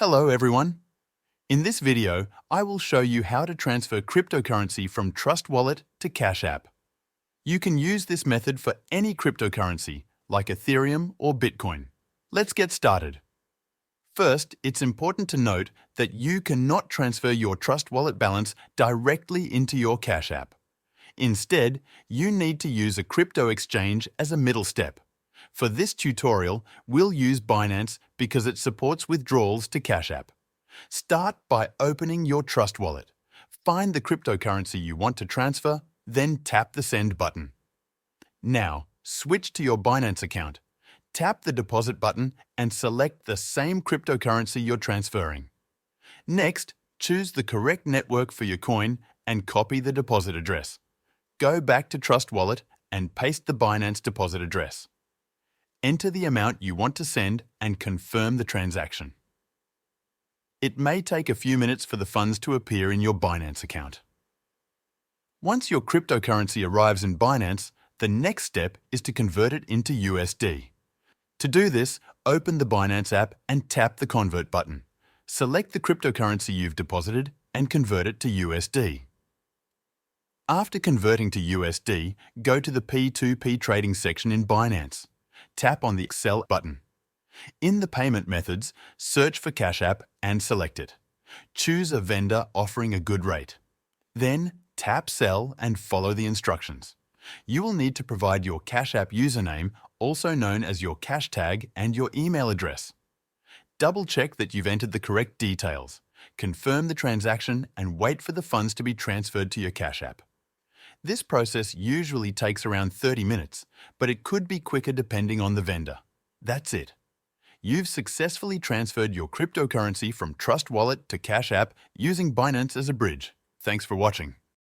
Hello everyone. In this video, I will show you how to transfer cryptocurrency from Trust Wallet to Cash App. You can use this method for any cryptocurrency, like Ethereum or Bitcoin. Let's get started. First, it's important to note that you cannot transfer your Trust Wallet balance directly into your Cash App. Instead, you need to use a crypto exchange as a middle step. For this tutorial, we'll use Binance because it supports withdrawals to Cash App. Start by opening your Trust Wallet. Find the cryptocurrency you want to transfer, then tap the Send button. Now, switch to your Binance account. Tap the Deposit button and select the same cryptocurrency you're transferring. Next, choose the correct network for your coin and copy the deposit address. Go back to Trust Wallet and paste the Binance deposit address. Enter the amount you want to send and confirm the transaction. It may take a few minutes for the funds to appear in your Binance account. Once your cryptocurrency arrives in Binance, the next step is to convert it into USD. To do this, open the Binance app and tap the Convert button. Select the cryptocurrency you've deposited and convert it to USD. After converting to USD, go to the P2P trading section in Binance. Tap on the Sell button. In the payment methods, search for Cash App and select it. Choose a vendor offering a good rate. Then, tap Sell and follow the instructions. You will need to provide your Cash App username, also known as your cash tag, and your email address. Double-check that you've entered the correct details. Confirm the transaction and wait for the funds to be transferred to your Cash App. This process usually takes around 30 minutes, but it could be quicker depending on the vendor. That's it. You've successfully transferred your cryptocurrency from Trust Wallet to Cash App using Binance as a bridge. Thanks for watching.